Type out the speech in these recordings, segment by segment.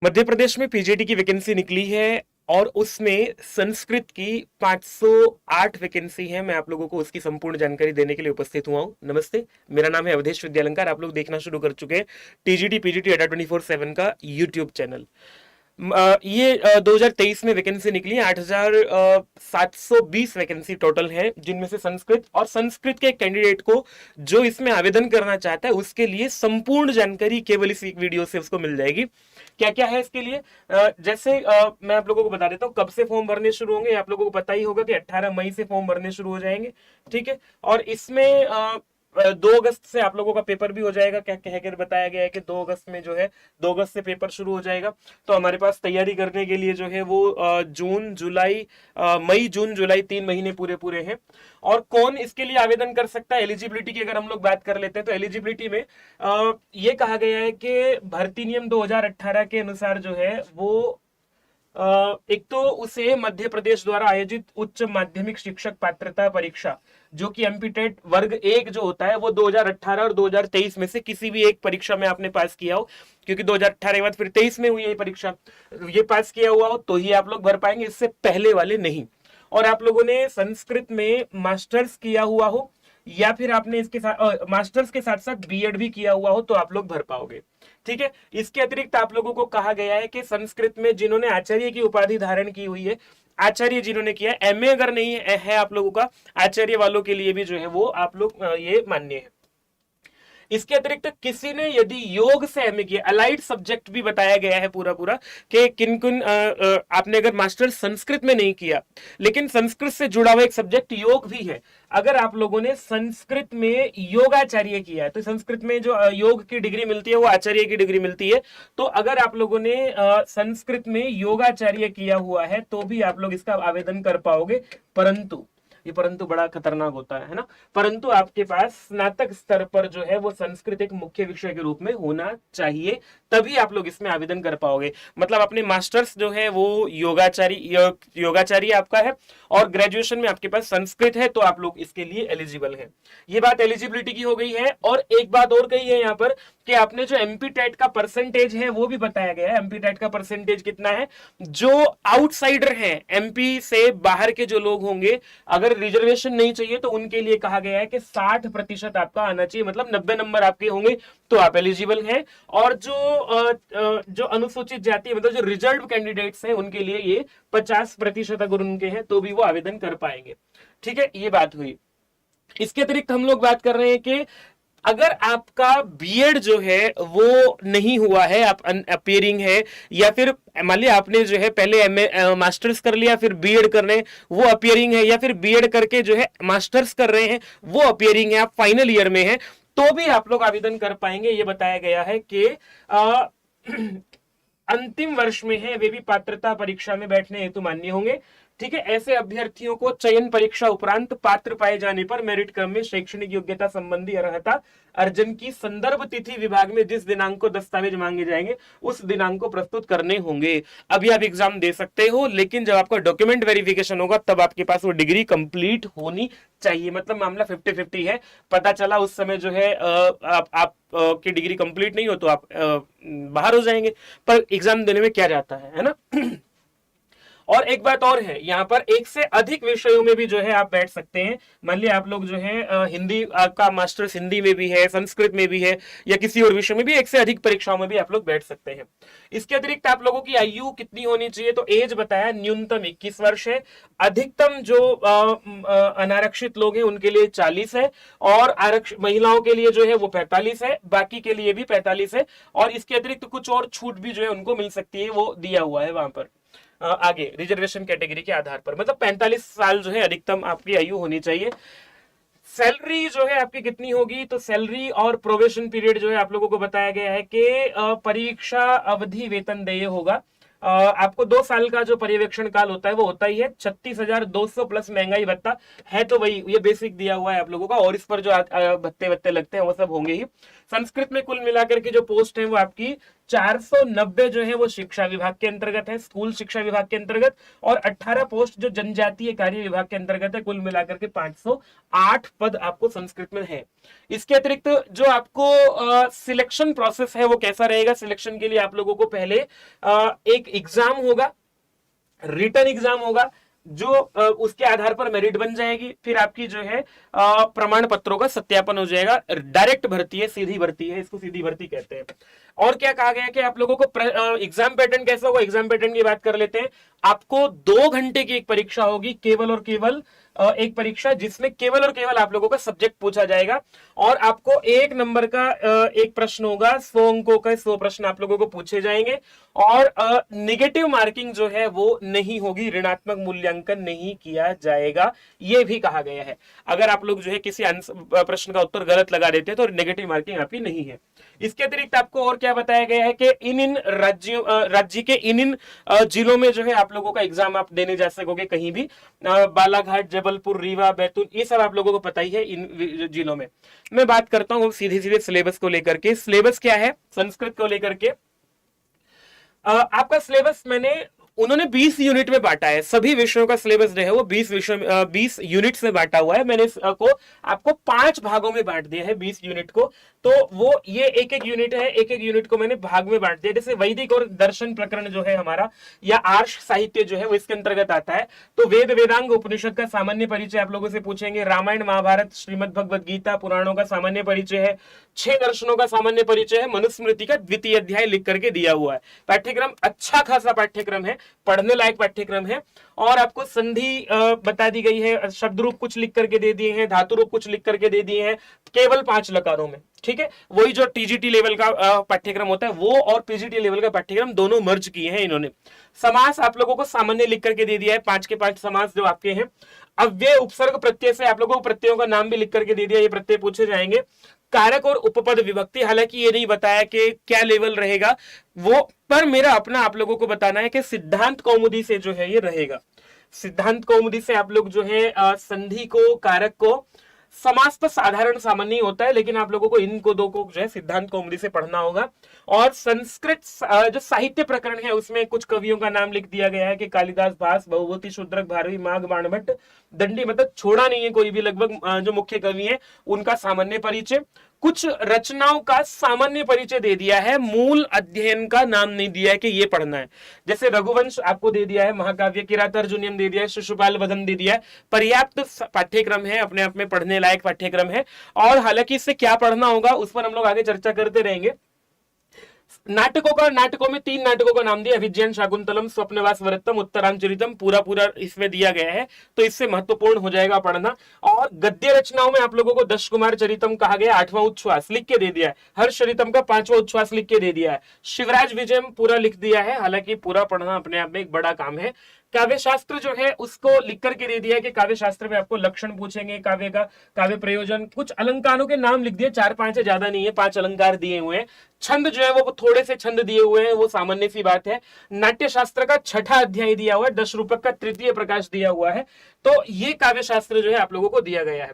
मध्य प्रदेश में पीजीटी की वैकेंसी निकली है और उसमें संस्कृत की 508 वैकेंसी है। मैं आप लोगों को उसकी संपूर्ण जानकारी देने के लिए उपस्थित हुआ हूं। नमस्ते, मेरा नाम है अवधेश विद्यालंकार। आप लोग देखना शुरू कर चुके हैं टीजीटी पीजीटी अड्डा 24/7 का यूट्यूब चैनल। ये 2023 में वैकेंसी निकली है। 8,720 वैकेंसी टोटल है, जिनमें से संस्कृत और संस्कृत के कैंडिडेट को जो इसमें आवेदन करना चाहता है उसके लिए संपूर्ण जानकारी केवल इस वीडियो से उसको मिल जाएगी। क्या क्या है इसके लिए, जैसे मैं आप लोगों को बता देता हूँ कब से फॉर्म भरने शुरू होंगे। आप लोगों को पता ही होगा कि 18 मई से फॉर्म भरने शुरू हो जाएंगे। ठीक है, और इसमें 2 अगस्त से आप लोगों का पेपर भी हो जाएगा। क्या कह कर बताया गया है कि 2 अगस्त में जो है 2 अगस्त से पेपर शुरू हो जाएगा। तो हमारे पास तैयारी करने के लिए जो है वो मई जून जुलाई 3 महीने पूरे पूरे हैं। और कौन इसके लिए आवेदन कर सकता है, एलिजिबिलिटी की अगर हम लोग बात कर लेते हैं तो एलिजिबिलिटी में ये कहा गया है कि भर्ती नियम 2018 के अनुसार जो है वो एक तो उसे मध्य प्रदेश द्वारा आयोजित उच्च माध्यमिक शिक्षक पात्रता परीक्षा, जो कि एमपीटेट वर्ग 1 जो होता है, वो 2018 और 2023 में से किसी भी एक परीक्षा में आपने पास किया हो, क्योंकि 2018 के बाद फिर 23 में हुई ये परीक्षा, ये पास किया हुआ हो तो ही आप लोग भर पाएंगे, इससे पहले वाले नहीं। और आप लोगों ने संस्कृत में मास्टर्स किया हुआ हो या फिर आपने इसके साथ मास्टर्स के साथ साथ बीएड भी किया हुआ हो तो आप लोग भर पाओगे। ठीक है, इसके अतिरिक्त आप लोगों को कहा गया है कि संस्कृत में जिन्होंने आचार्य की उपाधि धारण की हुई है, आचार्य जिन्होंने किया, एमए अगर नहीं है आप लोगों का, आचार्य वालों के लिए भी जो है वो आप लोग ये मान्य है। इसके अतिरिक्त किसी ने यदि योग से एमए किया, अलाइड सब्जेक्ट भी बताया गया है पूरा पूरा कि किन किन आपने अगर मास्टर संस्कृत में नहीं किया लेकिन संस्कृत से जुड़ा हुआ एक सब्जेक्ट योग भी है, अगर आप लोगों ने संस्कृत में योगाचार्य किया है तो संस्कृत में जो योग की डिग्री मिलती है वो आचार्य की डिग्री मिलती है। तो अगर आप लोगों ने संस्कृत में योगाचार्य किया हुआ है तो भी आप लोग इसका आवेदन कर पाओगे। परंतु ये परंतु बड़ा खतरनाक होता है ना, परंतु आपके पास स्नातक स्तर पर जो है वो संस्कृत एक मुख्य विषय के रूप में होना चाहिए, तभी आप लोग इसमें आवेदन कर पाओगे। मतलब अपने मास्टर्स जो है वो योगाचारी आपका है और ग्रेजुएशन में आपके पास संस्कृत है तो आप लोग इसके लिए एलिजिबल है। ये बात एलिजिबिलिटी की हो गई है। और एक बात और कही है यहाँ पर कि आपने जो एमपी टेट का परसेंटेज है वो भी बताया गया है। एमपी टेट का परसेंटेज कितना है, जो आउटसाइडर हैं, एमपी से बाहर के जो लोग होंगे, अगर रिजर्वेशन नहीं चाहिए तो उनके लिए कहा गया है कि 60% आपका आना चाहिए, मतलब 90 नंबर आपके होंगे तो आप एलिजिबल हैं। और जो अनुसूचित जाति, मतलब जो रिजर्व कैंडिडेट्स हैं, उनके लिए ये 50% अगर उनके हैं तो भी वो आवेदन कर पाएंगे। ठीक है, ये बात हुई। इसके अतिरिक्त हम लोग बात कर रहे हैं कि अगर आपका बीएड जो है वो नहीं हुआ है, आप अपियरिंग है, या फिर मान लिया आपने जो है पहले एमए मास्टर्स कर लिया फिर बीएड कर रहे हैं वो अपियरिंग है, या फिर बीएड करके जो है मास्टर्स कर रहे हैं वो अपियरिंग है, आप फाइनल ईयर में हैं, तो भी आप लोग आवेदन कर पाएंगे। ये बताया गया है कि अंतिम वर्ष में है वे भी पात्रता परीक्षा में बैठने हेतु मान्य होंगे। ठीक है, ऐसे अभ्यर्थियों को चयन परीक्षा उपरांत पात्र पाए जाने पर मेरिट क्रम में शैक्षणिक योग्यता संबंधी अर्हता अर्जन की संदर्भ तिथि विभाग में जिस दिनांक को दस्तावेज मांगे जाएंगे उस दिनांक को प्रस्तुत करने होंगे। अभी आप एग्जाम दे सकते हो, लेकिन जब आपका डॉक्यूमेंट वेरिफिकेशन होगा तब आपके पास वो डिग्री कंप्लीट होनी चाहिए। मतलब मामला 50-50 है। पता चला उस समय जो है आप की डिग्री कंप्लीट नहीं हो तो आप बाहर हो जाएंगे, पर एग्जाम देने में क्या जाता है ना। और एक बात और है, यहाँ पर एक से अधिक विषयों में भी जो है आप बैठ सकते हैं। मान लिया आप लोग जो है हिंदी, आपका मास्टर्स हिंदी में भी है, संस्कृत में भी है, या किसी और विषय में भी, एक से अधिक परीक्षाओं में भी आप लोग बैठ सकते हैं। इसके अतिरिक्त आप लोगों की आयु कितनी होनी चाहिए, तो एज बताया न्यूनतम 21 वर्ष है, अधिकतम जो अनारक्षित लोग हैं उनके लिए 40 है, और आरक्षित महिलाओं के लिए जो है वो 45 है, बाकी के लिए भी 45 है। और इसके अतिरिक्त कुछ और छूट भी जो है उनको मिल सकती है, वो दिया हुआ है वहां पर आगे रिजर्वेशन कैटेगरी के आधार पर। मतलब 45 साल जो है अधिकतम आपकी आयु होनी चाहिए। सैलरी जो है आपकी कितनी होगी, तो सैलरी और प्रोबेशन पीरियड जो है आप लोगों को बताया गया है कि परीक्षा अवधि वेतन देय होगा। आपको 2 साल का जो पर्यवेक्षण काल होता है वो होता ही है 36,200 प्लस महंगाई भत्ता है, तो वही ये बेसिक दिया हुआ है आप लोगों का, और इस पर जो भत्ते लगते हैं वो सब होंगे ही। संस्कृत में कुल मिलाकर के जो पोस्ट है वो आपकी 490 जो है वो शिक्षा विभाग के अंतर्गत है, स्कूल शिक्षा विभाग के अंतर्गत, और 18 पोस्ट जो जनजातीय कार्य विभाग के अंतर्गत है। कुल मिलाकर के 508 पद आपको संस्कृत में है। इसके अतिरिक्त जो आपको सिलेक्शन प्रोसेस है वो कैसा रहेगा, सिलेक्शन के लिए आप लोगों को पहले एक एग्जाम होगा, रिटन एग्जाम होगा, जो उसके आधार पर मेरिट बन जाएगी, फिर आपकी जो है प्रमाण पत्रों का सत्यापन हो जाएगा। डायरेक्ट भर्ती है, सीधी भर्ती है, इसको सीधी भर्ती कहते हैं। और क्या कहा गया कि आप लोगों को एग्जाम पैटर्न कैसा होगा, एग्जाम पैटर्न की बात कर लेते हैं। आपको 2 घंटे की एक परीक्षा होगी, केवल और केवल एक परीक्षा जिसमें केवल और केवल आप लोगों का सब्जेक्ट पूछा जाएगा, और आपको 1 नंबर का एक प्रश्न होगा, 100 अंकों का 100 प्रश्न आप लोगों को पूछे जाएंगे, और निगेटिव मार्किंग जो है वो नहीं होगी, ऋणात्मक मूल्यांकन नहीं किया जाएगा, ये भी कहा गया है। अगर आप लोग जो है किसी प्रश्न का उत्तर गलत लगा देते हैं तो नेगेटिव मार्किंग आपकी नहीं है। इसके अतिरिक्त आपको और क्या बताया गया है कि इन राज्य के इन जिलों में जो है आप लोगों का एग्जाम आप देने जा सकोगे कहीं भी, बालाघाट, जबलपुर, रीवा, बैतूल, ये सब आप लोगों को पता ही है। इन जिलों में मैं बात करता हूं सीधे सीधे सिलेबस को लेकर के। सिलेबस क्या है संस्कृत को लेकर के, आपका सिलेबस उन्होंने 20 यूनिट में बांटा है। सभी विषयों का सिलेबस जो है वो 20 यूनिट में बांटा हुआ है। मैंने इसको आपको 5 भागों में बांट दिया है 20 यूनिट को, तो वो ये एक एक यूनिट है, एक एक यूनिट को मैंने भाग में बांट दिया। जैसे वैदिक और दर्शन प्रकरण जो है हमारा, या आर्ष साहित्य जो है वो इसके अंतर्गत आता है। तो वेद वेदांग उपनिषद का सामान्य परिचय आप लोगों से पूछेंगे, रामायण महाभारत श्रीमद भगवद गीता पुराणों का सामान्य परिचय है, 6 दर्शनों का सामान्य परिचय है, मनुस्मृति का द्वितीय अध्याय लिख करके दिया हुआ है। पाठ्यक्रम अच्छा खासा पाठ्यक्रम है, पढ़ने लायक पाठ्यक्रम है। और आपको संधि बता दी गई है, शब्द रूप कुछ लिख करके दे दिए हैं, धातु रूप कुछ लिख करके दे दिए हैं, केवल 5 लकारों में। ठीक है, वही जो टीजीटी लेवल का पाठ्यक्रम होता है वो और पीजीटी लेवल का पाठ्यक्रम दोनों मर्ज किए हैं इन्होंने। समास आप लोगों को सामान्य लिख करके दे दिया है, 5 के 5 समास जो आपके हैं। अव्यय उपसर्ग प्रत्यय से आप लोगों को प्रत्ययों का नाम भी लिख करके दे दिया, ये प्रत्यय पूछे जाएंगे। कारक और उपपद विभक्ति, हालांकि ये नहीं बताया कि क्या लेवल रहेगा वो, पर मेरा अपना आप लोगों को बताना है कि सिद्धांत कौमुदी से जो है ये रहेगा। सिद्धांत कौमुदी से आप लोग जो है संधि को, कारक को, समास पर साधारण सामान्य होता है, लेकिन आप लोगों को इनको 2 को जो है सिद्धांत कौमुदी से पढ़ना होगा। और संस्कृत जो साहित्य प्रकरण है उसमें कुछ कवियों का नाम लिख दिया गया है कि कालिदास, भास, भगवती, शूद्रक, भारवी, माघ, बाणभट्ट, दंडी, मतलब छोड़ा नहीं है कोई भी, लगभग जो मुख्य कवि है उनका सामान्य परिचय। कुछ रचनाओं का सामान्य परिचय दे दिया है, मूल अध्ययन का नाम नहीं दिया है कि ये पढ़ना है। जैसे रघुवंश आपको दे दिया है, महाकाव्य किरातार्जुनीयम दे दिया है, शिशुपाल वधम दे दिया है। पर्याप्त पाठ्यक्रम है, अपने आप में पढ़ने लायक पाठ्यक्रम है। और हालांकि इससे क्या पढ़ना होगा उस पर हम लोग आगे चर्चा करते रहेंगे। नाटकों में 3 नाटकों का नाम दिया, अभिज्ञान, शाकुंतलम, स्वप्नवास वृत्तम, उत्तरांचरितम, पूरा इसमें दिया गया है, तो इससे महत्वपूर्ण हो जाएगा पढ़ना। और गद्य रचनाओं में आप लोगों को दश कुमार चरितम कहा गया, 8वां उच्छ्वास लिख के दे दिया है। हर्ष चरितम का 5वां उच्छ्वास लिख के दे दिया है। शिवराज विजयम पूरा लिख दिया है, हालांकि पूरा पढ़ना अपने आप में एक बड़ा काम है। काव्य शास्त्र जो है उसको लिख करके दे दिया है कि काव्य शास्त्र में आपको लक्षण पूछेंगे, काव्य का काव्य प्रयोजन, कुछ अलंकारों के नाम लिख दिए, 4-5 है, ज्यादा नहीं है, 5 अलंकार दिए हुए हैं। छंद जो है वो थोड़े से छंद दिए हुए हैं, वो सामान्य सी बात है। नाट्य शास्त्र का 6ठा अध्याय दिया हुआ है, 10 रूपक का तृतीय प्रकाश दिया हुआ है। तो ये काव्य शास्त्र जो है आप लोगों को दिया गया है।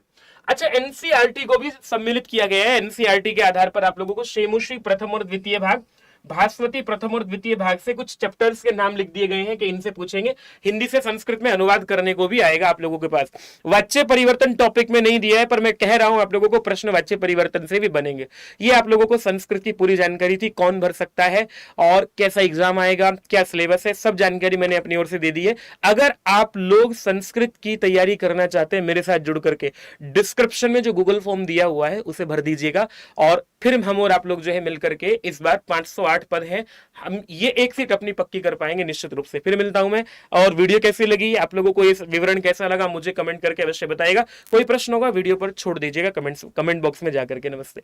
अच्छा, एनसीईआरटी को भी सम्मिलित किया गया है। एनसीईआरटी के आधार पर आप लोगों को शेमुश्री प्रथम और द्वितीय भाग, भास्वती प्रथम और द्वितीय भाग से कुछ चैप्टर्स के नाम लिख दिए गए हैं कि इनसे पूछेंगे। हिंदी से संस्कृत में अनुवाद करने को भी आएगा आप लोगों के पास। वाच्य परिवर्तन टॉपिक में नहीं दिया है, पर मैं कह रहा हूं आप लोगों को प्रश्न वाच्य परिवर्तन से भी बनेंगे। ये आप लोगों को संस्कृत की पूरी जानकारी थी, कौन भर सकता है और कैसा एग्जाम आएगा, क्या सिलेबस है, सब जानकारी मैंने अपनी ओर से दे दी है। अगर आप लोग संस्कृत की तैयारी करना चाहते हैं मेरे साथ जुड़ करके, डिस्क्रिप्शन में जो गूगल फॉर्म दिया हुआ है उसे भर दीजिएगा, और फिर हम और आप लोग जो है मिलकर के इस बार 508 पद हैं, हम ये एक सीट अपनी पक्की कर पाएंगे निश्चित रूप से। फिर मिलता हूं मैं। और वीडियो कैसी लगी, आप लोगों को ये विवरण कैसा लगा, मुझे कमेंट करके अवश्य बताइएगा। कोई प्रश्न होगा वीडियो पर छोड़ दीजिएगा कमेंट बॉक्स में जाकर के। नमस्ते।